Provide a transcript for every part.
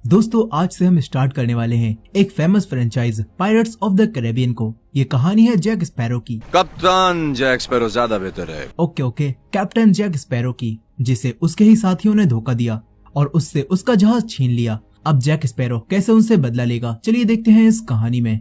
दोस्तों आज से हम स्टार्ट करने वाले हैं एक famous franchise pirates of the Caribbean को। ये कहानी है जैक स्पैरो की। कप्तान जैक स्पैरो ज्यादा बेहतर है। ओके कैप्टन जैक स्पैरो की, जिसे उसके ही साथियों ने धोखा दिया और उससे उसका जहाज छीन लिया। अब जैक स्पैरो कैसे उनसे बदला लेगा, चलिए देखते हैं इस कहानी में।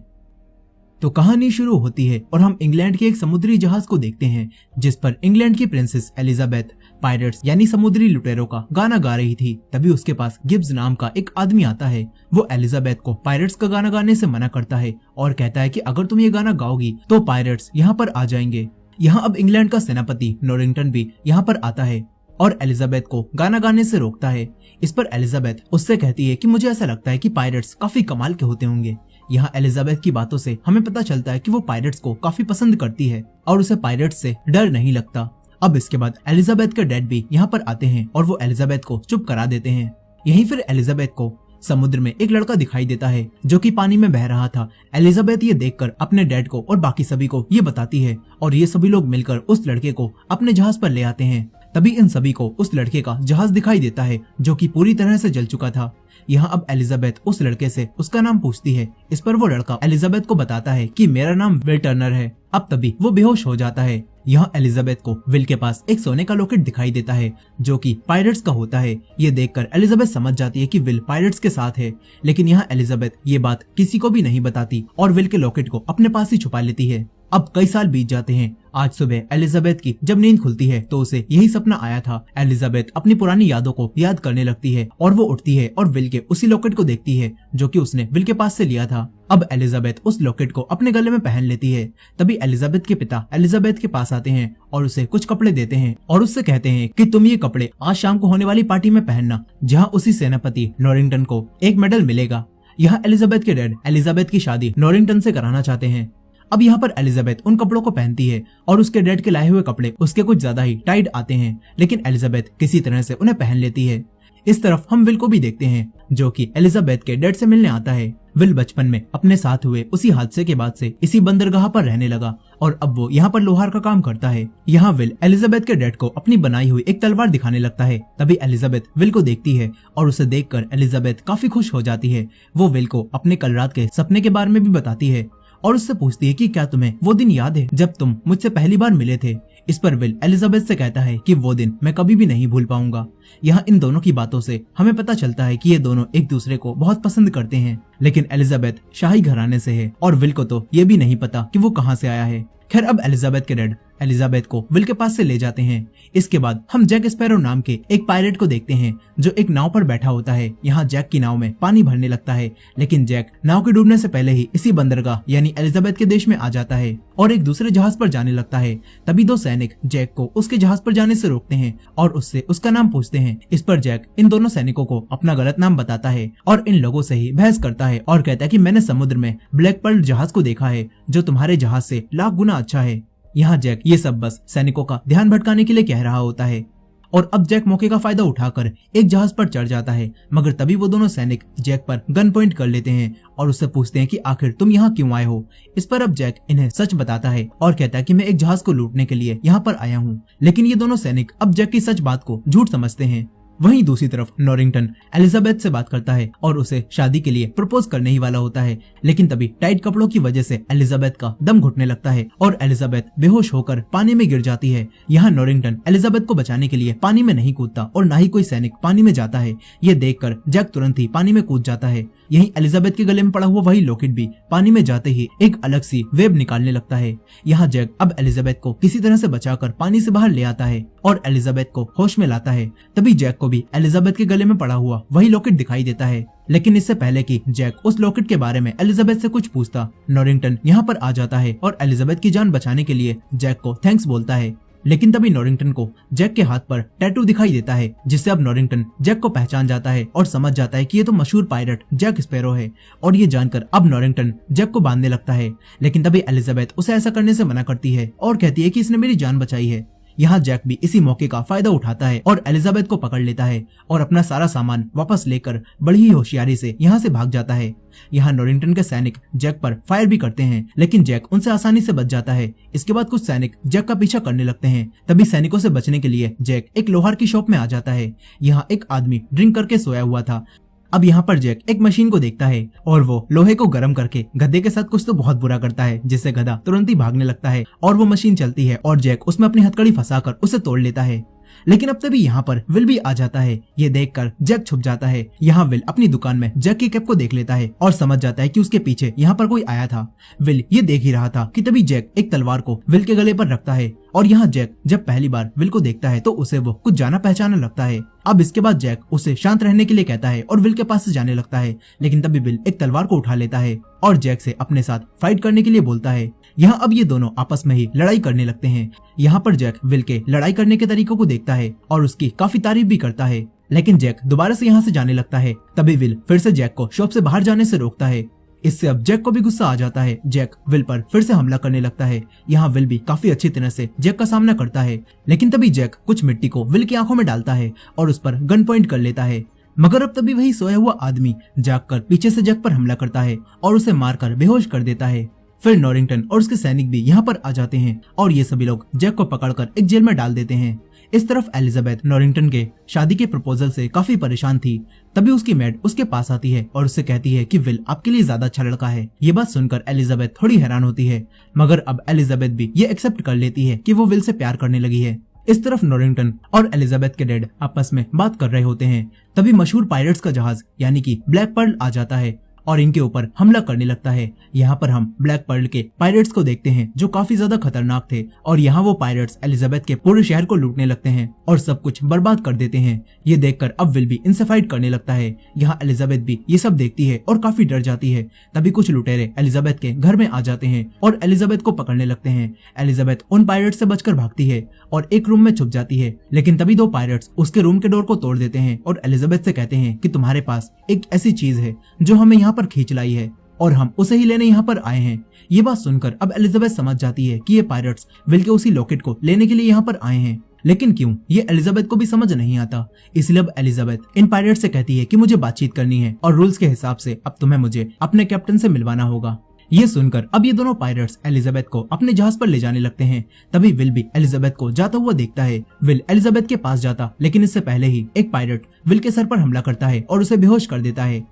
तो कहानी शुरू होती है और हम इंग्लैंड के एक समुद्री जहाज को देखते हैं जिस पर इंग्लैंड की प्रिंसेस एलिजाबेथ पायरेट्स यानी समुद्री लुटेरों का गाना गा रही थी। तभी उसके पास गिब्स नाम का एक आदमी आता है। वो एलिजाबेथ को पायरेट्स का गाना गाने से मना करता है और कहता है कि अगर तुम ये गाना गाओगी तो पायरेट्स यहाँ पर आ जाएंगे। यहाँ अब इंग्लैंड का सेनापति नॉरिंगटन भी यहाँ पर आता है और एलिजाबेथ को गाना गाने से रोकता है। इस पर एलिजाबेथ उससे कहती है कि मुझे ऐसा लगता है कि पायरेट्स काफी कमाल के होते होंगे। यहाँ एलिजाबेथ की बातों से हमें पता चलता है कि वो पायरेट्स को काफी पसंद करती है और उसे पायरेट्स से डर नहीं लगता। अब इसके बाद एलिजाबेथ के डैड भी यहाँ पर आते हैं और वो एलिजाबेथ को चुप करा देते हैं। यहीं फिर एलिजाबेथ को समुद्र में एक लड़का दिखाई देता है जो कि पानी में बह रहा था। एलिजाबेथ ये देखकर अपने डैड को और बाकी सभी को ये बताती है और ये सभी लोग मिलकर उस लड़के को अपने जहाज पर ले आते हैं। तभी इन सभी को उस लड़के का जहाज दिखाई देता है जो कि पूरी तरह से जल चुका था। यहाँ अब एलिजाबेथ उस लड़के से उसका नाम पूछती है। इस पर वो लड़का एलिजाबेथ को बताता है कि मेरा नाम विल टर्नर है। अब तभी वो बेहोश हो जाता है। यहाँ एलिजाबेथ को विल के पास एक सोने का लॉकेट दिखाई देता है जो कि पायरेट्स का होता है। ये देखकर एलिजाबेथ समझ जाती है कि विल पायरेट्स के साथ है, लेकिन यहाँ एलिजाबेथ ये बात किसी को भी नहीं बताती और विल के लॉकेट को अपने पास ही छुपा लेती है। अब कई साल बीत जाते हैं। आज सुबह एलिजाबेथ की जब नींद खुलती है तो उसे यही सपना आया था। एलिजाबेथ अपनी पुरानी यादों को याद करने लगती है और वो उठती है और विल के उसी लॉकेट को देखती है जो कि उसने विल के पास से लिया था। अब एलिजाबेथ उस लॉकेट को अपने गले में पहन लेती है। तभी एलिजाबेथ के पिता एलिजाबेथ के पास आते हैं और उसे कुछ कपड़े देते हैं और उससे कहते हैं कि तुम ये कपड़े आज शाम को होने वाली पार्टी में पहनना, जहाँ उसी सेनापति नॉरिंगटन को एक मेडल मिलेगा। यहाँ एलिजाबेथ के डैड एलिजाबेथ की शादी नॉरिंगटन से कराना चाहते हैं। अब यहाँ पर एलिजाबेथ उन कपड़ों को पहनती है और उसके डैड के लाए हुए कपड़े उसके कुछ ज्यादा ही टाइट आते हैं, लेकिन एलिजाबेथ किसी तरह से उन्हें पहन लेती है। इस तरफ हम विल को भी देखते हैं जो कि एलिजाबेथ के डैड से मिलने आता है। विल बचपन में अपने साथ हुए उसी हादसे के बाद से इसी बंदरगाह पर रहने लगा और अब वो यहाँ पर लोहार का काम करता है। यहाँ विल एलिजाबेथ के डैड को अपनी बनाई हुई एक तलवार दिखाने लगता है। तभी एलिजाबेथ विल को देखती है और उसे देखकर एलिजाबेथ काफी खुश हो जाती है। वो विल को अपने कल रात के सपने के बारे में भी बताती है और उससे पूछती है कि क्या तुम्हें वो दिन याद है जब तुम मुझसे पहली बार मिले थे। इस पर विल एलिजाबेथ से कहता है कि वो दिन मैं कभी भी नहीं भूल पाऊंगा। यहाँ इन दोनों की बातों से हमें पता चलता है कि ये दोनों एक दूसरे को बहुत पसंद करते हैं, लेकिन एलिजाबेथ शाही घराने से है और विल को तो ये भी नहीं पता कि वो कहाँ से आया है। खैर अब एलिजाबेथ के डैड एलिजाबेथ को विल के पास से ले जाते हैं। इसके बाद हम जैक स्पैरो नाम के एक पायरेट को देखते हैं जो एक नाव पर बैठा होता है। यहाँ जैक की नाव में पानी भरने लगता है, लेकिन जैक नाव के डूबने से पहले ही इसी बंदरगाह यानी एलिजाबेथ के देश में आ जाता है और एक दूसरे जहाज पर जाने लगता है। तभी दो सैनिक जैक को उसके जहाज पर जाने से रोकते हैं और उससे उसका नाम पूछते हैं। इस पर जैक इन दोनों सैनिकों को अपना गलत नाम बताता है और इन लोगों से ही बहस करता है और कहता है कि मैंने समुद्र में ब्लैक पर्ल जहाज को देखा है जो तुम्हारे जहाज से लाख गुना अच्छा है। यहाँ जैक ये सब बस सैनिकों का ध्यान भटकाने के लिए कह रहा होता है और अब जैक मौके का फायदा उठाकर एक जहाज पर चढ़ जाता है, मगर तभी वो दोनों सैनिक जैक पर गन पॉइंट कर लेते हैं और उससे पूछते हैं कि आखिर तुम यहाँ क्यों आए हो। इस पर अब जैक इन्हें सच बताता है और कहता है कि मैं एक जहाज को लूटने के लिए यहाँ पर आया हूँ, लेकिन ये दोनों सैनिक अब जैक की सच बात को झूठ समझते हैं। वहीं दूसरी तरफ नॉरिंगटन एलिजाबेथ से बात करता है और उसे शादी के लिए प्रपोज करने ही वाला होता है, लेकिन तभी टाइट कपड़ों की वजह से एलिजाबेथ का दम घुटने लगता है और एलिजाबेथ बेहोश होकर पानी में गिर जाती है। यहाँ नॉरिंगटन एलिजाबेथ को बचाने के लिए पानी में नहीं कूदता और न ही कोई सैनिक पानी में जाता है। ये देखकर जैक तुरंत ही पानी में कूद जाता है। यहीं एलिजाबेथ के गले में पड़ा हुआ वही लॉकेट भी पानी में जाते ही एक अलग सी वेब निकालने लगता है। यहाँ जैक अब एलिजाबेथ को किसी तरह से बचाकर पानी से बाहर ले आता है और एलिजाबेथ को होश में लाता है। तभी जैक को भी एलिजाबेथ के गले में पड़ा हुआ वही लॉकेट दिखाई देता है, लेकिन इससे पहले कि जैक उस लॉकेट के बारे में एलिजाबेथ से कुछ पूछता, नॉरिंगटन यहाँ पर आ जाता है और एलिजाबेथ की जान बचाने के लिए जैक को थैंक्स बोलता है। लेकिन तभी नॉरिंगटन को जैक के हाथ पर टैटू दिखाई देता है, जिससे अब नॉरिंगटन जैक को पहचान जाता है और समझ जाता है कि ये तो मशहूर पायरेट जैक स्पैरो है और ये जानकर अब नॉरिंगटन जैक को बांधने लगता है। लेकिन तभी एलिजाबेथ उसे ऐसा करने से मना करती है और कहती है कि इसने मेरी जान बचाई है। यहाँ जैक भी इसी मौके का फायदा उठाता है और एलिजाबेथ को पकड़ लेता है और अपना सारा सामान वापस लेकर बड़ी ही होशियारी से यहाँ से भाग जाता है। यहाँ नॉरिंगटन के सैनिक जैक पर फायर भी करते हैं, लेकिन जैक उनसे आसानी से बच जाता है। इसके बाद कुछ सैनिक जैक का पीछा करने लगते हैं। तभी सैनिकों से बचने के लिए जैक एक लोहार की शॉप में आ जाता है। यहाँ एक आदमी ड्रिंक करके सोया हुआ था। अब यहाँ पर जैक एक मशीन को देखता है और वो लोहे को गर्म करके गधे के साथ कुछ तो बहुत बुरा करता है, जिससे गधा तुरंत ही भागने लगता है और वो मशीन चलती है और जैक उसमें अपनी हथकड़ी फंसाकर उसे तोड़ लेता है। लेकिन अब तभी यहाँ पर विल भी आ जाता है। ये देखकर जैक छुप जाता है। यहाँ विल अपनी दुकान में जैक की कैप को देख लेता है और समझ जाता है कि उसके पीछे यहाँ पर कोई आया था। विल ये देख ही रहा था कि तभी जैक एक तलवार को विल के गले पर रखता है और यहाँ जैक जब पहली बार विल को देखता है तो उसे वो कुछ जाना पहचाना लगता है। अब इसके बाद जैक उसे शांत रहने के लिए कहता है और विल के पास से जाने लगता है, लेकिन तभी विल एक तलवार को उठा लेता है और जैक से अपने साथ फाइट करने के लिए बोलता है। यहाँ अब ये दोनों आपस में ही लड़ाई करने लगते हैं। यहाँ पर जैक विल के लड़ाई करने के तरीकों को देखता है और उसकी काफी तारीफ भी करता है, लेकिन जैक दोबारा से यहाँ से जाने लगता है। तभी विल फिर से जैक को शॉप से बाहर जाने से रोकता है। इससे अब जैक को भी गुस्सा आ जाता है। जैक विल पर फिर से हमला करने लगता है। यहाँ विल भी काफी अच्छी तरह से जैक का सामना करता है, लेकिन तभी जैक कुछ मिट्टी को विल की आंखों में डालता है और उस पर गन पॉइंट कर लेता है। मगर अब तभी वही सोया हुआ आदमी जागकर पीछे से जैक पर हमला करता है और उसे मारकर बेहोश कर देता है। फिर नॉरिंगटन और उसके सैनिक भी यहाँ पर आ जाते हैं और ये सभी लोग जैक को पकड़कर एक जेल में डाल देते हैं। इस तरफ एलिजाबेथ नॉरिंगटन के शादी के प्रपोजल से काफी परेशान थी। तभी उसकी मेड उसके पास आती है और उससे कहती है कि विल आपके लिए ज्यादा अच्छा लड़का है। ये बात सुनकर एलिजाबेथ थोड़ी हैरान होती है, मगर अब एलिजाबेथ भी ये एक्सेप्ट कर लेती है कि वो विल से प्यार करने लगी है। इस तरफ नॉरिंगटन और एलिजाबेथ के डैड आपस में बात कर रहे होते हैं। तभी मशहूर पायरेट्स का जहाज यानी कि ब्लैक पर्ल आ जाता है और इनके ऊपर हमला करने लगता है। यहाँ पर हम ब्लैक पर्ल के पायरेट्स को देखते हैं जो काफी ज्यादा खतरनाक थे और यहाँ वो पायरेट्स एलिजाबेथ के पूरे शहर को लूटने लगते हैं और सब कुछ बर्बाद कर देते हैं। ये देखकर अब विल भी इनसे फाइट करने लगता है। यहाँ एलिजाबेथ भी ये सब देखती है और काफी डर जाती है। तभी कुछ लुटेरे एलिजाबेथ के घर में आ जाते हैं और एलिजाबेथ को पकड़ने लगते हैं। एलिजाबेथ उन पायरेट्स से बचकर भागती है और एक रूम में छुप जाती है, लेकिन तभी दो पायरेट्स उसके रूम के डोर को तोड़ देते हैं और एलिजाबेथ से कहते हैं कि तुम्हारे पास एक ऐसी चीज है जो हमें यहाँ पर खींच लाई है और हम उसे ही लेने यहाँ पर आए हैं। ये बात सुनकर अब एलिजाबेथ समझ जाती है कि ये पायरेट्स विल के उसी लॉकेट को लेने के लिए यहाँ पर आए हैं, लेकिन क्यों ये एलिजाबेथ को भी समझ नहीं आता। इसलिए अब एलिजाबेथ इन पायरेट्स से कहती है कि मुझे बातचीत करनी है और रूल्स के हिसाब से अब तुम्हें मुझे अपने कैप्टन से मिलवाना होगा। ये सुनकर अब ये दोनों पायरेट्स एलिजाबेथ को अपने जहाज पर ले जाने लगते हैं। तभी विल भी एलिजाबेथ को जाता हुआ देखता है। विल एलिजाबेथ के पास जाता, लेकिन इससे पहले ही एक पायरेट विल के सर पर हमला करता है और उसे बेहोश कर देता है।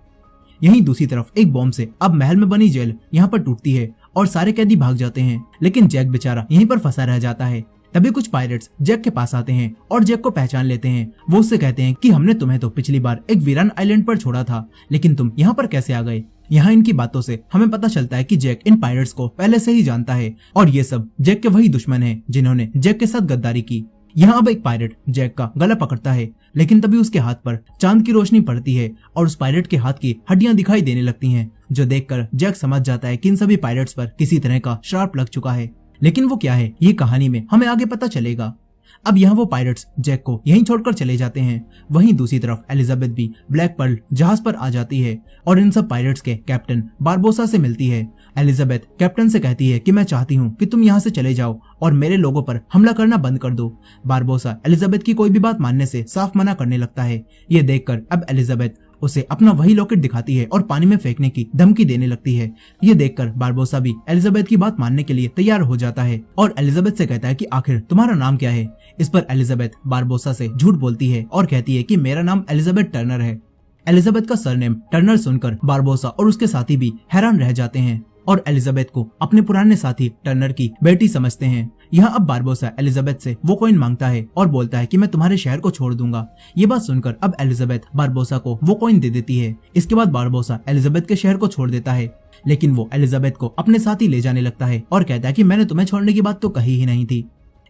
यहीं दूसरी तरफ एक बॉम्ब से अब महल में बनी जेल यहाँ पर टूटती है और सारे कैदी भाग जाते हैं, लेकिन जैक बेचारा यहीं पर फंसा रह जाता है। तभी कुछ पायरेट्स जैक के पास आते हैं और जैक को पहचान लेते हैं। वो उससे कहते हैं कि हमने तुम्हें तो पिछली बार एक वीरान आइलैंड पर छोड़ा था, लेकिन तुम यहाँ पर कैसे आ गए। यहाँ इनकी बातों से हमें पता चलता है कि जैक इन पायरेट्स को पहले से ही जानता है और ये सब जैक के वही दुश्मन हैं जिन्होंने जैक के साथ गद्दारी की। यहाँ अब एक पायरेट जैक का गला पकड़ता है, लेकिन तभी उसके हाथ पर चांद की रोशनी पड़ती है और उस पायरेट के हाथ की हड्डियां दिखाई देने लगती हैं, जो देखकर जैक समझ जाता है कि इन सभी पायरेट्स पर किसी तरह का श्राप लग चुका है। लेकिन वो क्या है ये कहानी में हमें आगे पता चलेगा। अब यहाँ वो पायरेट्स जैक को यहीं छोड़कर चले जाते हैं। वहीं दूसरी तरफ एलिजाबेथ भी ब्लैक पर्ल जहाज पर आ जाती है और इन सब पायरेट्स के कैप्टन बारबोसा से मिलती है। एलिजाबेथ कैप्टन से कहती है कि मैं चाहती हूँ कि तुम यहाँ से चले जाओ और मेरे लोगों पर हमला करना बंद कर दो। बारबोसा एलिजाबेथ की कोई भी बात मानने से साफ मना करने लगता है। ये देखकर अब एलिजाबेथ उसे अपना वही लॉकेट दिखाती है और पानी में फेंकने की धमकी देने लगती है। ये देखकर बारबोसा भी एलिजाबेथ की बात मानने के लिए तैयार हो जाता है और एलिजाबेथ से कहता है कि आखिर तुम्हारा नाम क्या है। इस पर एलिजाबेथ बारबोसा से झूठ बोलती है और कहती है कि मेरा नाम एलिजाबेथ टर्नर है। एलिजाबेथ का सरनेम टर्नर सुनकर बारबोसा और उसके साथी भी हैरान रह जाते हैं और एलिजाबेथ को अपने पुराने साथी टर्नर की बेटी समझते हैं। यहाँ अब बारबोसा एलिजाबेथ से वो कॉइन मांगता है और बोलता है कि मैं तुम्हारे शहर को छोड़ दूंगा। ये बात सुनकर अब एलिजाबेथ बारबोसा को वो कॉइन दे देती है। इसके बाद बारबोसा एलिजाबेथ के शहर को छोड़ देता है, लेकिन वो एलिजाबेथ को अपने साथ ही ले जाने लगता है और कहता है कि मैंने तुम्हें छोड़ने की बात तो कही ही नहीं थी।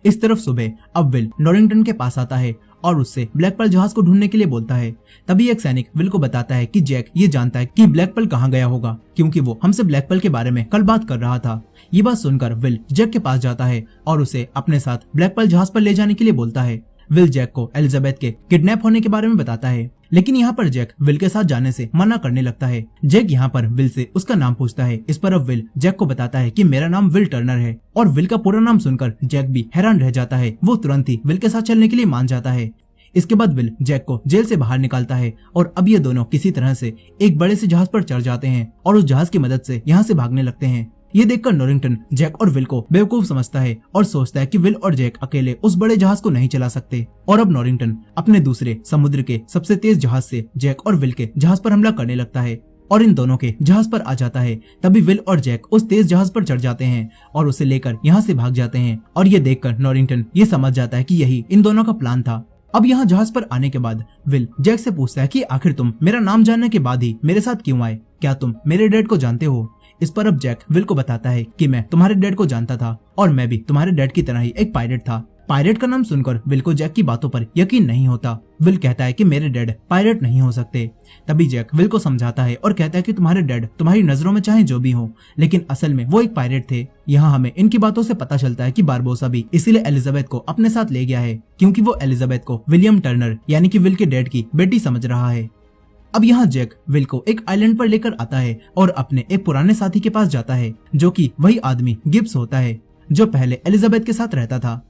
इस तरफ सुबह अब विल नॉरिंगटन के पास आता है और उससे ब्लैक पर्ल जहाज को ढूंढने के लिए बोलता है। तभी एक सैनिक विल को बताता है कि जैक ये जानता है कि ब्लैक पर्ल कहाँ गया होगा, क्योंकि वो हमसे ब्लैक पर्ल के बारे में कल बात कर रहा था। ये बात सुनकर विल जैक के पास जाता है और उसे अपने साथ ब्लैक पर्ल जहाज पर ले जाने के लिए बोलता है। विल जैक को एलिजाबेथ के किडनैप होने के बारे में बताता है, लेकिन यहाँ पर जैक विल के साथ जाने से मना करने लगता है। जैक यहाँ पर विल से उसका नाम पूछता है। इस पर अब विल जैक को बताता है कि मेरा नाम विल टर्नर है और विल का पूरा नाम सुनकर जैक भी हैरान रह जाता है। वो तुरंत ही विल के साथ चलने के लिए मान जाता है। इसके बाद विल जैक को जेल से बाहर निकालता है और अब ये दोनों किसी तरह से एक बड़े से जहाज पर चढ़ जाते हैं और उस जहाज की मदद से यहाँ से भागने लगते हैं। ये देखकर नॉरिंगटन जैक और विल को बेवकूफ समझता है और सोचता है कि विल और जैक अकेले उस बड़े जहाज को नहीं चला सकते। और अब नॉरिंगटन अपने दूसरे समुद्र के सबसे तेज जहाज से जैक और विल के जहाज पर हमला करने लगता है और इन दोनों के जहाज पर आ जाता है। तभी विल और जैक उस तेज जहाज पर चढ़ जाते हैं और उसे लेकर यहाँ से भाग जाते हैं। और ये देखकर नॉरिंगटन ये समझ जाता है कि यही इन दोनों का प्लान था। अब यहाँ जहाज पर आने के बाद विल जैक से पूछता है कि आखिर तुम मेरा नाम जानने के बाद ही मेरे साथ क्यों आए? क्या तुम मेरे डैड को जानते हो? इस पर अब जैक विल को बताता है कि मैं तुम्हारे डैड को जानता था और मैं भी तुम्हारे डैड की तरह ही एक पायलट था। पायलट का नाम सुनकर विल को जैक की बातों पर यकीन नहीं होता। विल कहता है कि मेरे डैड पायलट नहीं हो सकते। तभी जैक विल को समझाता है और कहता है कि तुम्हारे डैड तुम्हारी नजरों में चाहे जो भी हो, लेकिन असल में वो एक पायलट थे। यहाँ हमें इनकी बातों से पता चलता है कि बारबोसा भी इसीलिए एलिजाबेथ को अपने साथ ले गया है, क्योंकि वो एलिजाबेथ को विलियम टर्नर यानी कि विल के डैड की बेटी समझ रहा है। अब यहाँ जैक विल को एक आइलैंड पर लेकर आता है और अपने एक पुराने साथी के पास जाता है, जो कि वही आदमी गिब्स होता है जो पहले एलिजाबेथ के साथ रहता था।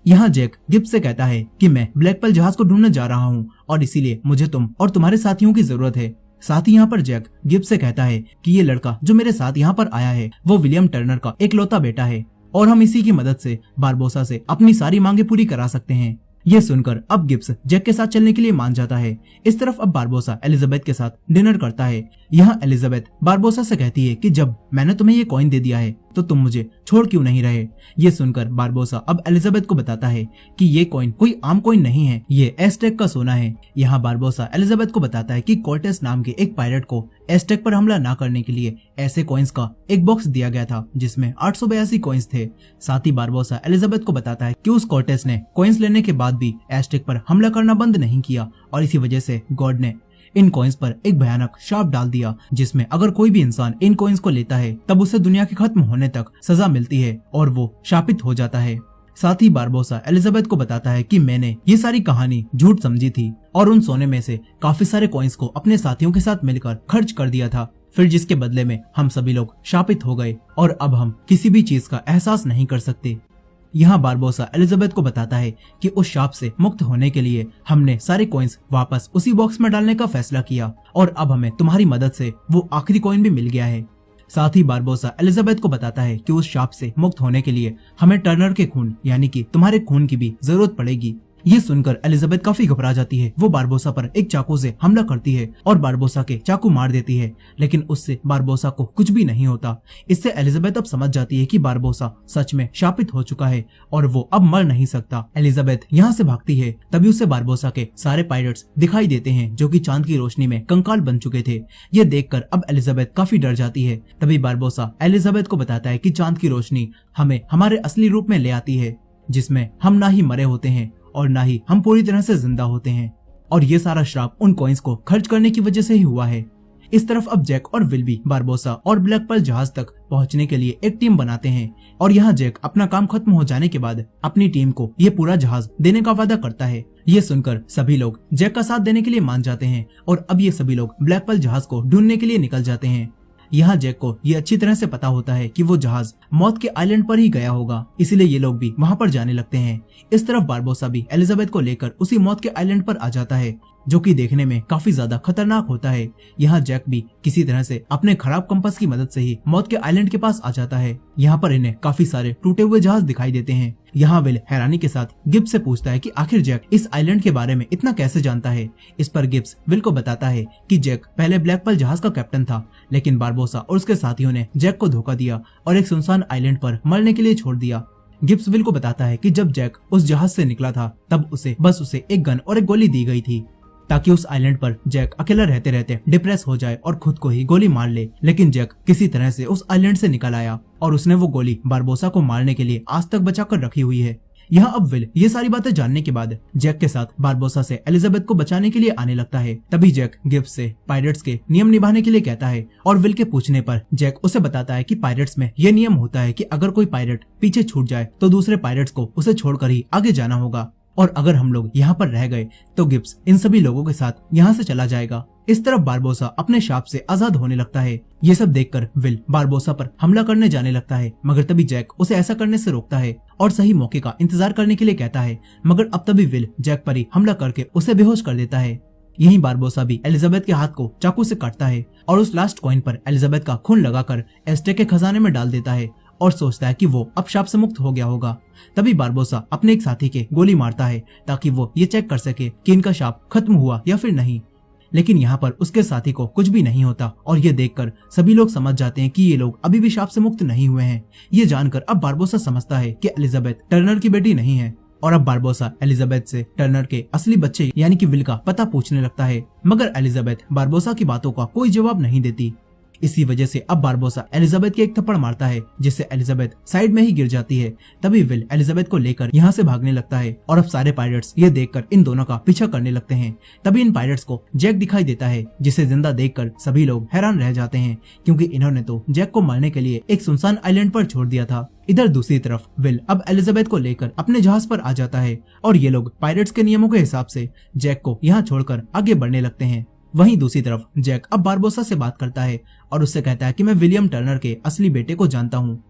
यहाँ जैक गिब्स से कहता है कि मैं ब्लैक पर्ल जहाज को ढूंढने जा रहा हूँ और इसीलिए मुझे तुम और तुम्हारे साथियों की जरूरत है। साथ ही यहाँ पर जैक गिब्स से कहता है कि ये लड़का जो मेरे साथ यहाँ पर आया है वो विलियम टर्नर का इकलौता बेटा है और हम इसी की मदद से बारबोसा से अपनी सारी मांगे पूरी करा सकते हैं। ये सुनकर अब गिब्स जैक के साथ चलने के लिए मान जाता है। इस तरफ अब बारबोसा एलिजाबेथ के साथ डिनर करता है। यहाँ एलिजाबेथ बारबोसा से कहती है कि जब मैंने तुम्हें ये कॉइन दे दिया है तो तुम मुझे छोड़ क्यों नहीं रहे? ये सुनकर बारबोसा अब एलिजाबेथ को बताता है कि ये कॉइन कोई आम कॉइन नहीं है, ये एस्टेक का सोना है। यहाँ बारबोसा एलिजाबेथ को बताता है कि कोर्टेस नाम के एक पायलट को एस्टेक पर हमला न करने के लिए ऐसे कॉइन्स का एक बॉक्स दिया गया था जिसमें 882 कॉइन्स थे। साथ ही बारबोसा एलिजाबेथ को बताता है कि उस कोर्टेस ने कॉइन्स लेने के बाद भी एस्टेक पर हमला करना बंद नहीं किया और इसी वजह से गॉड ने इन कॉइन्स पर एक भयानक शाप डाल दिया, जिसमें अगर कोई भी इंसान इन कॉइन्स को लेता है तब उसे दुनिया के खत्म होने तक सजा मिलती है और वो शापित हो जाता है। साथ ही बारबोसा एलिजाबेथ को बताता है कि मैंने ये सारी कहानी झूठ समझी थी और उन सोने में से काफी सारे कॉइन्स को अपने साथियों के साथ मिलकर खर्च कर दिया था, फिर जिसके बदले में हम सभी लोग शापित हो गए और अब हम किसी भी चीज का एहसास नहीं कर सकते। यहाँ बारबोसा एलिजाबेथ को बताता है कि उस शाप से मुक्त होने के लिए हमने सारे कॉइन्स वापस उसी बॉक्स में डालने का फैसला किया और अब हमें तुम्हारी मदद से वो आखिरी कॉइन भी मिल गया है। साथ ही बारबोसा एलिजाबेथ को बताता है कि उस शाप से मुक्त होने के लिए हमें टर्नर के खून यानी कि तुम्हारे खून की भी जरूरत पड़ेगी। ये सुनकर एलिजाबेथ काफी घबरा जाती है। वो बारबोसा पर एक चाकू से हमला करती है और बारबोसा के चाकू मार देती है, लेकिन उससे बारबोसा को कुछ भी नहीं होता। इससे एलिजाबेथ अब समझ जाती है कि बारबोसा सच में शापित हो चुका है और वो अब मर नहीं सकता। एलिजाबेथ यहाँ से भागती है, तभी उसे बारबोसा के सारे पायलट्स दिखाई देते हैं जो कि चांद की रोशनी में कंकाल बन चुके थे। ये देखकर अब एलिजाबेथ काफी डर जाती है। तभी बारबोसा एलिजाबेथ को बताता है कि चांद की रोशनी हमें हमारे असली रूप में ले आती है, जिसमें हम ना ही मरे होते हैं और ना ही हम पूरी तरह से जिंदा होते हैं, और ये सारा श्राप उन कॉइन्स को खर्च करने की वजह से ही हुआ है। इस तरफ अब जैक और विल भी बारबोसा और ब्लैक पर्ल जहाज तक पहुंचने के लिए एक टीम बनाते हैं और यहाँ जैक अपना काम खत्म हो जाने के बाद अपनी टीम को ये पूरा जहाज देने का वादा करता है। ये सुनकर सभी लोग जैक का साथ देने के लिए मान जाते हैं और अब ये सभी लोग ब्लैक पर्ल जहाज को ढूंढने के लिए निकल जाते हैं। यहाँ जैक को ये अच्छी तरह से पता होता है कि वो जहाज मौत के आइलैंड पर ही गया होगा, इसीलिए ये लोग भी वहाँ पर जाने लगते हैं। इस तरफ बारबोसा भी एलिजाबेथ को लेकर उसी मौत के आइलैंड पर आ जाता है, जो कि देखने में काफी ज्यादा खतरनाक होता है। यहाँ जैक भी किसी तरह से अपने खराब कंपास की मदद से ही मौत के आइलैंड के पास आ जाता है। यहाँ पर इन्हें काफी सारे टूटे हुए जहाज दिखाई देते हैं। यहाँ विल हैरानी के साथ गिब्स से पूछता है कि आखिर जैक इस आइलैंड के बारे में इतना कैसे जानता है। इस पर गिब्स विल को बताता है कि जैक पहले ब्लैक पर्ल जहाज का कैप्टन था, लेकिन बारबोसा और उसके साथियों ने जैक को धोखा दिया और एक सुनसान आइलैंड पर मरने के लिए छोड़ दिया। गिब्स विल को बताता है कि जब जैक उस जहाज से निकला था तब उसे एक गन और एक गोली दी गई थी, ताकि उस आइलैंड पर जैक अकेला रहते रहते डिप्रेस हो जाए और खुद को ही गोली मार ले। लेकिन जैक किसी तरह से उस आइलैंड से निकल आया और उसने वो गोली बारबोसा को मारने के लिए आज तक बचा कर रखी हुई है। यहाँ अब विल ये सारी बातें जानने के बाद जैक के साथ बारबोसा से एलिजाबेथ को बचाने के लिए आने लगता है। तभी जैक गिब्स से पायरेट्स के नियम निभाने के लिए कहता है और विल के पूछने पर जैक उसे बताता है कि पायरेट्स में ये नियम होता है कि अगर कोई पायरेट पीछे छूट जाए तो दूसरे पायरेट्स को उसे छोड़कर ही आगे जाना होगा, और अगर हम लोग यहाँ पर रह गए तो गिब्स इन सभी लोगों के साथ यहाँ से चला जाएगा। इस तरफ बारबोसा अपने शाप से आजाद होने लगता है। ये सब देखकर विल बारबोसा पर हमला करने जाने लगता है, मगर तभी जैक उसे ऐसा करने से रोकता है और सही मौके का इंतजार करने के लिए कहता है। मगर अब तभी विल जैक पर ही हमला करके उसे बेहोश कर देता है। यहीं बारबोसा भी एलिजाबेथ के हाथ को चाकू से काटता है और उस लास्ट कॉइन पर एलिजाबेथ का खून लगाकर एस्टेक के खजाने में डाल देता है और सोचता है कि वो अब शाप से मुक्त हो गया होगा। तभी बारबोसा अपने एक साथी के गोली मारता है ताकि वो ये चेक कर सके कि इनका शाप खत्म हुआ या फिर नहीं। लेकिन यहाँ पर उसके साथी को कुछ भी नहीं होता और ये देखकर सभी लोग समझ जाते हैं कि ये लोग अभी भी शाप से मुक्त नहीं हुए हैं। ये जानकर अब बारबोसा समझता है कि एलिजाबेथ टर्नर की बेटी नहीं है और अब बारबोसा एलिजाबेथ से टर्नर के असली बच्चे यानी कि विल का पता पूछने लगता है, मगर एलिजाबेथ बारबोसा की बातों का कोई जवाब नहीं देती। इसी वजह से अब बारबोसा एलिजाबेथ के एक थप्पड़ मारता है जिससे एलिजाबेथ साइड में ही गिर जाती है। तभी विल एलिजाबेथ को लेकर यहाँ से भागने लगता है और अब सारे पायरेट्स ये देखकर इन दोनों का पीछा करने लगते हैं। तभी इन पायरेट्स को जैक दिखाई देता है जिसे जिंदा देखकर सभी लोग हैरान रह जाते हैं क्योंकि इन्होंने तो जैक को मारने के लिए एक सुनसान आइलैंड पर छोड़ दिया था। इधर दूसरी तरफ विल अब एलिजाबेथ को लेकर अपने जहाज पर आ जाता है और ये लोग पायरेट्स के नियमों के हिसाब से जैक को यहाँ छोड़कर आगे बढ़ने लगते हैं। वहीं दूसरी तरफ जैक अब बारबोसा से बात करता है और उससे कहता है कि मैं विलियम टर्नर के असली बेटे को जानता हूँ।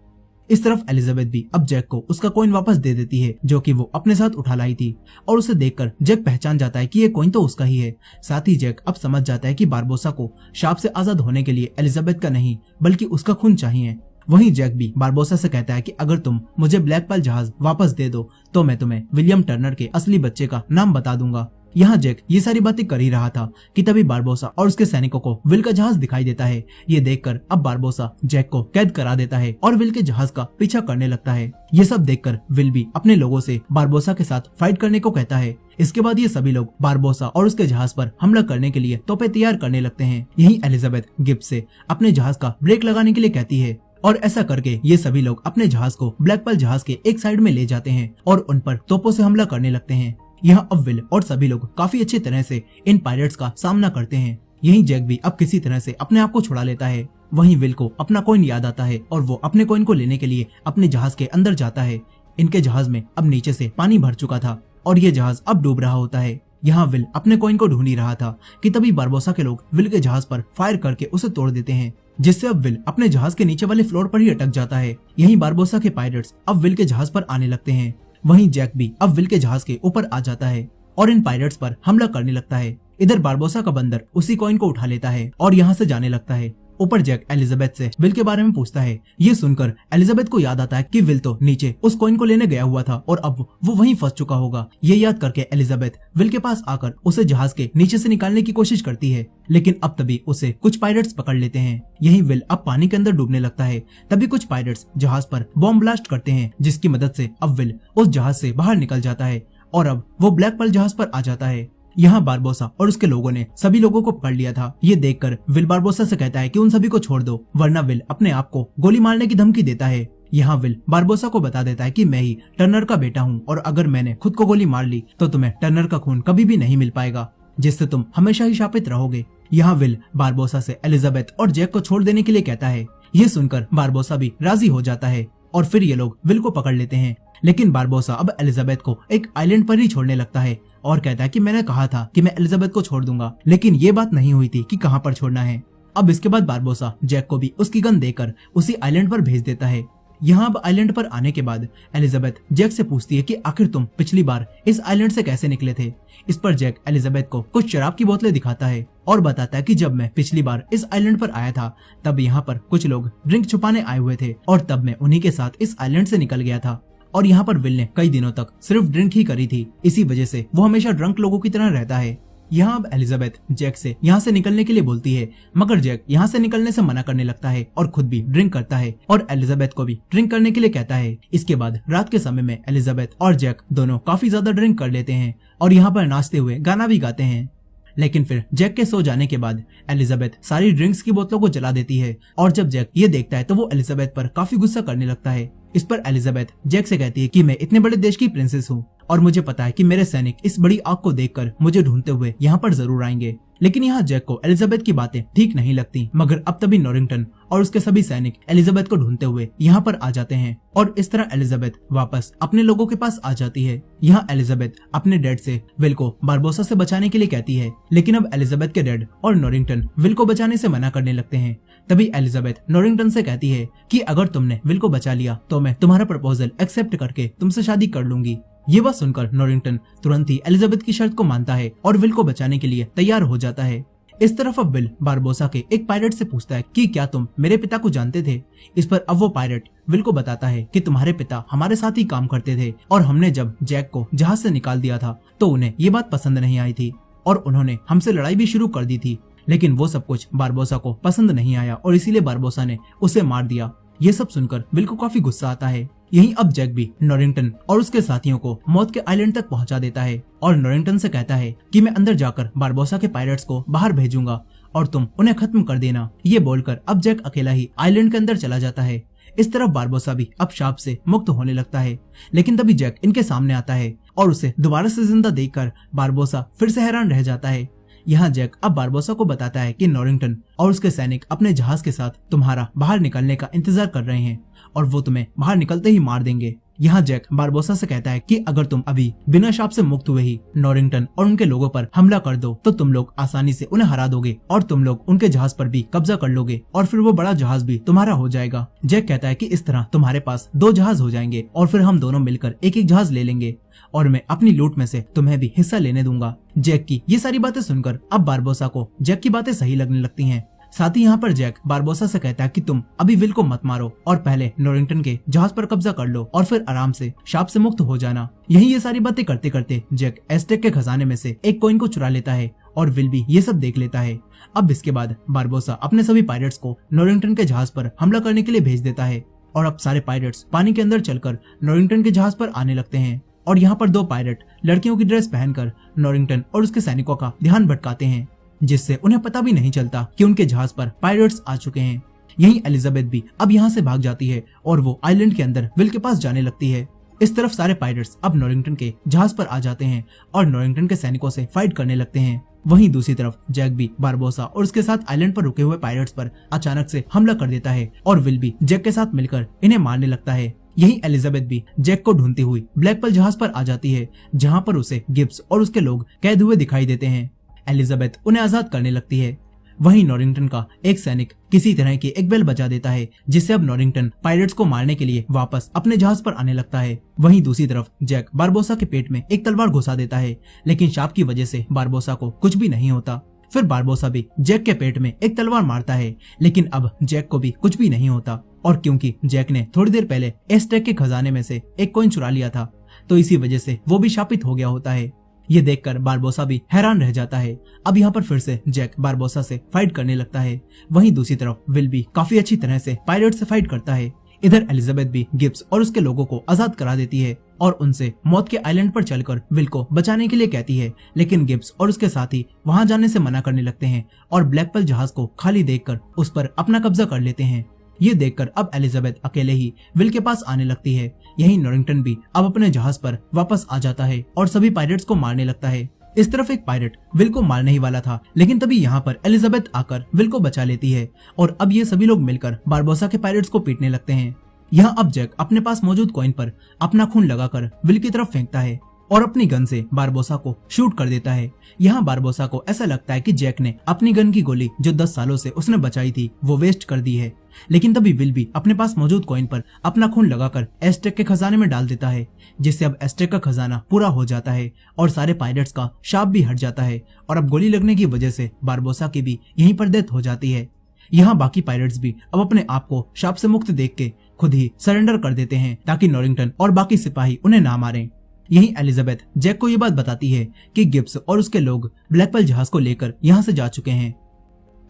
इस तरफ एलिजाबेथ भी अब जैक को उसका कॉइन वापस दे देती है जो कि वो अपने साथ उठा लाई थी और उसे देखकर जैक पहचान जाता है कि ये कॉइन तो उसका ही है। साथ ही जैक अब समझ जाता है कि बारबोसा को शाप से आजाद होने के लिए एलिजाबेथ का नहीं बल्कि उसका खून चाहिए। वहीं जैक भी बारबोसा से कहता है कि अगर तुम मुझे ब्लैक पर्ल जहाज वापस दे दो तो मैं तुम्हें विलियम टर्नर के असली बच्चे का नाम बता दूंगा। यहाँ जैक ये सारी बातें कर ही रहा था कि तभी बारबोसा और उसके सैनिकों को विल का जहाज दिखाई देता है। ये देखकर अब बारबोसा जैक को कैद करा देता है और विल के जहाज का पीछा करने लगता है। ये सब देखकर विल भी अपने लोगों से बारबोसा के साथ फाइट करने को कहता है। इसके बाद ये सभी लोग बारबोसा और उसके जहाज पर हमला करने के लिए तोपें तैयार करने लगते हैं। यही एलिजाबेथ गिब्स से अपने जहाज का ब्रेक लगाने के लिए कहती है और ऐसा करके ये सभी लोग अपने जहाज को ब्लैक पर्ल जहाज के एक साइड में ले जाते हैं और उन पर तोपों से हमला करने लगते हैं। यहाँ अब विल और सभी लोग काफी अच्छी तरह से इन पायरेट्स का सामना करते हैं। यहीं जैक भी अब किसी तरह से अपने आप को छुड़ा लेता है। वहीं विल को अपना कॉइन याद आता है और वो अपने कॉइन को लेने के लिए अपने जहाज के अंदर जाता है। इनके जहाज में अब नीचे से पानी भर चुका था और ये जहाज अब डूब रहा होता है। यहाँ विल अपने कॉइन को ढूंढ ही रहा था कि तभी बारबोसा के लोग विल के जहाज पर फायर करके उसे तोड़ देते हैं जिससे अब विल अपने जहाज के नीचे वाले फ्लोर पर ही अटक जाता है। यहीं बारबोसा के पायरेट्स अब विल के जहाज पर आने लगते हैं। वहीं जैक भी अब विल के जहाज के ऊपर आ जाता है और इन पायरेट्स पर हमला करने लगता है। इधर बारबोसा का बंदर उसी कॉइन को उठा लेता है और यहाँ से जाने लगता है। ऊपर जैक एलिजाबेथ से विल के बारे में पूछता है। ये सुनकर एलिजाबेथ को याद आता है कि विल तो नीचे उस कॉइन को लेने गया हुआ था और अब वो वहीं फंस चुका होगा। ये याद करके एलिजाबेथ विल के पास आकर उसे जहाज के नीचे से निकालने की कोशिश करती है लेकिन अब तभी उसे कुछ पायरेट्स पकड़ लेते हैं। यही विल अब पानी के अंदर डूबने लगता है। तभी कुछ पायरेट्स जहाज पर बॉम्ब ब्लास्ट करते हैं जिसकी मदद से अब विल उस जहाज से बाहर निकल जाता है और अब वो ब्लैक पर्ल जहाज पर आ जाता है। यहाँ बारबोसा और उसके लोगों ने सभी लोगों को पकड़ लिया था। ये देखकर विल बारबोसा से कहता है कि उन सभी को छोड़ दो वरना विल अपने आप को गोली मारने की धमकी देता है। यहाँ विल बारबोसा को बता देता है कि मैं ही टर्नर का बेटा हूँ और अगर मैंने खुद को गोली मार ली तो तुम्हें टर्नर का खून कभी भी नहीं मिल पाएगा जिससे तुम हमेशा ही शापित रहोगे। यहाँ विल बारबोसा से एलिजाबेथ और जैक को छोड़ देने के लिए कहता है। ये सुनकर बारबोसा भी राजी हो जाता है और फिर ये लोग विल को पकड़ लेते हैं। लेकिन बारबोसा अब एलिजाबेथ को एक आइलैंड पर ही छोड़ने लगता है और कहता है कि मैंने कहा था कि मैं एलिजाबेथ को छोड़ दूंगा लेकिन ये बात नहीं हुई थी कि कहां पर छोड़ना है। अब इसके बाद बारबोसा जैक को भी उसकी गन देकर उसी आइलैंड पर भेज देता है। यहाँ अब आइलैंड पर आने के बाद एलिजाबेथ जैक से पूछती है कि आखिर तुम पिछली बार इस आइलैंड से कैसे निकले थे। इस पर जैक एलिजाबेथ को कुछ शराब की बोतलें दिखाता है और बताता है कि जब मैं पिछली बार इस आइलैंड पर आया था तब यहाँ पर कुछ लोग ड्रिंक छुपाने आए हुए थे और तब मैं उन्हीं के साथ इस आइलैंड से निकल गया था और यहाँ पर विल ने कई दिनों तक सिर्फ ड्रिंक ही करी थी। इसी वजह से वो हमेशा ड्रंक लोगों की तरह रहता है। यहाँ अब एलिजाबेथ जैक से यहाँ से निकलने के लिए बोलती है मगर जैक यहाँ से निकलने से मना करने लगता है और खुद भी ड्रिंक करता है और एलिजाबेथ को भी ड्रिंक करने के लिए कहता है। इसके बाद रात के समय में एलिजाबेथ और जैक दोनों काफी ज्यादा ड्रिंक कर लेते हैं और यहाँ पर नाचते हुए गाना भी गाते हैं। लेकिन फिर जैक के सो जाने के बाद एलिजाबेथ सारी ड्रिंक्स की बोतलों को जला देती है और जब जैक ये देखता है तो वो एलिजाबेथ पर काफी गुस्सा करने लगता है। इस पर एलिजाबेथ जैक से कहती है कि मैं इतने बड़े देश की प्रिंसेस हूँ और मुझे पता है कि मेरे सैनिक इस बड़ी आग को देखकर मुझे ढूंढते हुए यहाँ पर जरूर आएंगे। लेकिन यहाँ जैक को एलिजाबेथ की बातें ठीक नहीं लगती मगर अब तभी नॉरिंगटन और उसके सभी सैनिक एलिजाबेथ को ढूंढते हुए यहाँ पर आ जाते हैं और इस तरह एलिजाबेथ वापस अपने लोगों के पास आ जाती है। यहाँ एलिजाबेथ अपने डैड से विल को बारबोसा से बचाने के लिए कहती है लेकिन अब एलिजाबेथ के डैड और नॉरिंगटन विल को बचाने से मना करने लगते हैं तभी एलिजाबेथ नॉरिंगटन से कहती है कि अगर तुमने विल को बचा लिया तो मैं तुम्हारा प्रपोजल एक्सेप्ट करके तुमसे शादी कर लूंगी। ये बात सुनकर नॉरिंगटन तुरंत ही एलिजाबेथ की शर्त को मानता है और विल को बचाने के लिए तैयार हो जाता है। इस तरफ अब विल बारबोसा के एक पायलट से पूछता है कि क्या तुम मेरे पिता को जानते थे। इस पर अब वो पायलट विल को बताता है कि तुम्हारे पिता हमारे साथ ही काम करते थे और हमने जब जैक को जहाज से निकाल दिया था तो उन्हें ये बात पसंद नहीं आई थी और उन्होंने हमसे लड़ाई भी शुरू कर दी थी, लेकिन वो सब कुछ बारबोसा को पसंद नहीं आया और इसीलिए बारबोसा ने उसे मार दिया। ये सब सुनकर विल को काफी गुस्सा आता है। यहीं अब जैक भी नॉरिंगटन और उसके साथियों को मौत के आइलैंड तक पहुंचा देता है और नॉरिंगटन से कहता है कि मैं अंदर जाकर बारबोसा के पायलट्स को बाहर भेजूंगा और तुम उन्हें खत्म कर देना। ये बोलकर अब जैक अकेला ही आइलैंड के अंदर चला जाता है। इस तरफ बारबोसा भी अब शाप से मुक्त होने लगता है, लेकिन तभी जैक इनके सामने आता है और उसे दोबारा से जिंदा देखकर बारबोसा फिर से हैरान रह जाता है। यहाँ जैक अब बारबोसा को बताता है कि नॉरिंगटन और उसके सैनिक अपने जहाज के साथ तुम्हारा बाहर निकलने का इंतजार कर रहे हैं और वो तुम्हें बाहर निकलते ही मार देंगे। यहाँ जैक बारबोसा से कहता है कि अगर तुम अभी बिना शाप से मुक्त हुए ही नॉरिंगटन और उनके लोगों पर हमला कर दो तो तुम लोग आसानी से उन्हें हरा दोगे और तुम लोग उनके जहाज पर भी कब्जा कर लोगे और फिर वो बड़ा जहाज भी तुम्हारा हो जाएगा। जैक कहता है कि इस तरह तुम्हारे पास 2 जहाज हो जाएंगे और फिर हम दोनों मिलकर एक एक जहाज ले लेंगे और मैं अपनी लूट में से तुम्हें भी हिस्सा लेने दूंगा। जैक की ये सारी बातें सुनकर अब बारबोसा को जैक की बातें सही लगने लगती हैं। साथ ही यहाँ पर जैक बारबोसा से कहता है कि तुम अभी विल को मत मारो और पहले नॉरिंगटन के जहाज पर कब्जा कर लो और फिर आराम से शाप से मुक्त हो जाना। यही ये सारी बातें करते करते जैक एस्टेक के खजाने में से एक कॉइन को चुरा लेता है और विल भी ये सब देख लेता है। अब इसके बाद बारबोसा अपने सभी पायलट्स को नॉरिंगटन के जहाज पर हमला करने के लिए भेज देता है और अब सारे पायलट्स पानी के अंदर चलकर नॉरिंगटन के जहाज पर आने लगते हैं और यहाँ पर 2 पायलट लड़कियों की ड्रेस पहनकर नॉरिंगटन और उसके सैनिकों का ध्यान भटकाते हैं, जिससे उन्हें पता भी नहीं चलता कि उनके जहाज पर पायलट्स आ चुके हैं। यहीं एलिजाबेथ भी अब यहाँ से भाग जाती है और वो आइलैंड के अंदर विल के पास जाने लगती है। इस तरफ सारे पायलट्स अब नॉरिंगटन के जहाज पर आ जाते हैं और नॉरिंगटन के सैनिकों से फाइट करने लगते हैं। वहीं दूसरी तरफ जैक भी बारबोसा और उसके साथ आइलैंड पर रुके हुए पायलट्स पर अचानक से हमला कर देता है और विल भी जैक के साथ मिलकर इन्हें मारने लगता है। यही एलिजाबेथ भी जैक को ढूंढती हुई ब्लैक पर्ल जहाज पर आ जाती है, जहाँ पर उसे गिब्स और उसके लोग कैद हुए दिखाई देते हैं। एलिजाबेथ उन्हें आजाद करने लगती है। वहीं नॉरिंगटन का एक सैनिक किसी तरह की एक बेल बजा देता है, जिससे अब नॉरिंगटन पायलट्स को मारने के लिए वापस अपने जहाज पर आने लगता है। वहीं दूसरी तरफ जैक बारबोसा के पेट में एक तलवार घुसा देता है, लेकिन शाप की वजह से बारबोसा को कुछ भी नहीं होता। फिर बारबोसा भी जैक के पेट में एक तलवार मारता है, लेकिन अब जैक को भी कुछ भी नहीं होता। और क्योंकि जैक ने थोड़ी देर पहले एस्टेक के खजाने में से एक कॉइन चुरा लिया था, तो इसी वजह से वो भी शापित हो गया होता है। ये देखकर बारबोसा भी हैरान रह जाता है। अब यहाँ पर फिर से जैक बारबोसा से फाइट करने लगता है। वहीं दूसरी तरफ विल भी काफी अच्छी तरह से पायलट से फाइट करता है। इधर एलिजाबेथ भी गिब्स और उसके लोगों को आजाद करा देती है और उनसे मौत के आइलैंड पर चलकर विल को बचाने के लिए कहती है, लेकिन गिब्स और उसके साथी वहां जाने से मना करने लगते हैं और ब्लैक पर्ल जहाज को खाली देखकर उस पर अपना कब्जा कर लेते हैं। ये देखकर अब एलिजाबेथ अकेले ही विल के पास आने लगती है। यही नॉरिंगटन भी अब अपने जहाज पर वापस आ जाता है और सभी पायलट्स को मारने लगता है। इस तरफ एक पायलट विल को मारने ही वाला था, लेकिन तभी यहाँ पर एलिजाबेथ आकर विल को बचा लेती है और अब ये सभी लोग मिलकर बारबोसा के पायलट्स को पीटने लगते हैं। यहाँ अब जैक अपने पास मौजूद कॉइन पर अपना खून लगाकर विल की तरफ फेंकता है और अपनी गन से बारबोसा को शूट कर देता है। यहाँ बारबोसा को ऐसा लगता है कि जैक ने अपनी गन की गोली जो 10 सालों से उसने बचाई थी वो वेस्ट कर दी है, लेकिन तभी विल भी अपने पास मौजूद कॉइन पर अपना खून लगाकर एस्टेक के खजाने में डाल देता है, जिससे अब एस्टेक का खजाना पूरा हो जाता है और सारे पायलट्स का शाप भी हट जाता है और अब गोली लगने की वजह से बारबोसा की भी यहीं पर डेथ हो जाती है। यहाँ बाकी पायलट्स भी अब अपने आप को शाप से मुक्त देख के खुद ही सरेंडर कर देते हैं ताकि नॉरिंगटन और बाकी सिपाही उन्हें ना मारें। यही एलिजाबेथ जैक को ये बात बताती है कि गिब्स और उसके लोग ब्लैक पर्ल जहाज को लेकर यहाँ से जा चुके हैं।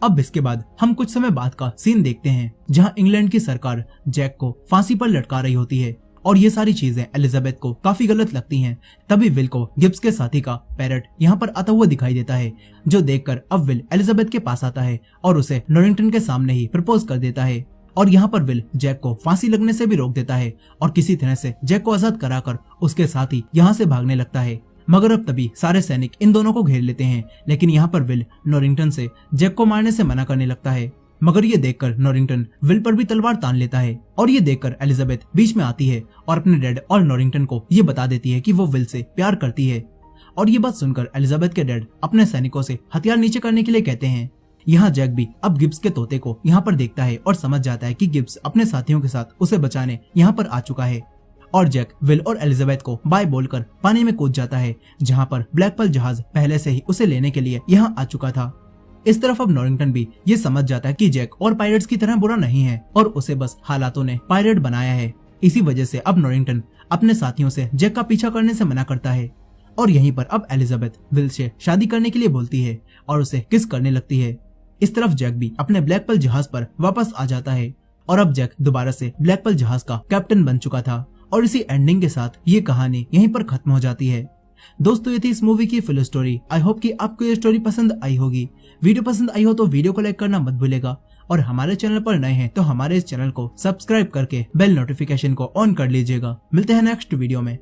अब इसके बाद हम कुछ समय बाद का सीन देखते हैं, जहाँ इंग्लैंड की सरकार जैक को फांसी पर लटका रही होती है और ये सारी चीजें एलिजाबेथ को काफी गलत लगती हैं। तभी विल को गिब्स के साथी का पैरट यहाँ पर आता हुआ दिखाई देता है, जो देखकर अब विल एलिजाबेथ के पास आता है और उसे नॉरिंगटन के सामने ही प्रपोज कर देता है। और यहाँ पर विल जैक को फांसी लगने से भी रोक देता है और किसी तरह से जैक को आजाद कराकर उसके साथ ही यहाँ से भागने लगता है। मगर अब तभी सारे सैनिक इन दोनों को घेर लेते हैं, लेकिन यहाँ पर विल नॉरिंगटन से जैक को मारने से मना करने लगता है। मगर ये देखकर नॉरिंगटन विल पर भी तलवार तान लेता है और ये देखकर एलिजाबेथ बीच में आती है और अपने डैड और नॉरिंगटन को ये बता देती है कि वो विल से प्यार करती है। और ये बात सुनकर एलिजाबेथ के डैड अपने सैनिकों से हथियार नीचे करने के लिए कहते हैं। यहाँ जैक भी अब गिब्स के तोते को यहाँ पर देखता है और समझ जाता है कि गिब्स अपने साथियों के साथ उसे बचाने यहाँ पर आ चुका है। और जैक विल और एलिजाबेथ को बाय बोलकर पानी में कूद जाता है, जहाँ पर ब्लैक पर्ल जहाज पहले से ही उसे लेने के लिए यहाँ आ चुका था। इस तरफ अब नॉरिंगटन भी ये समझ जाता है कि जैक और पायरेट्स की तरह बुरा नहीं है और उसे बस हालातों ने पायरेट बनाया है। इसी वजह से अब नॉरिंगटन अपने साथियों से जैक का पीछा करने से मना करता है और यहीं पर अब एलिजाबेथ विल से शादी करने के लिए बोलती है और उसे किस करने लगती है। इस तरफ जैक भी अपने ब्लैक पर्ल जहाज पर वापस आ जाता है और अब जैक दोबारा से ब्लैक पर्ल जहाज का कैप्टन बन चुका था और इसी एंडिंग के साथ ये कहानी यहीं पर खत्म हो जाती है। दोस्तों ये थी इस मूवी की फुल स्टोरी। आई होप कि आपको ये स्टोरी पसंद आई होगी। वीडियो पसंद आई हो तो वीडियो को लाइक करना मत भूलेगा और हमारे चैनल पर नए हैं तो हमारे इस चैनल को सब्सक्राइब करके बेल नोटिफिकेशन को ऑन कर लीजिएगा। मिलते हैं नेक्स्ट वीडियो में।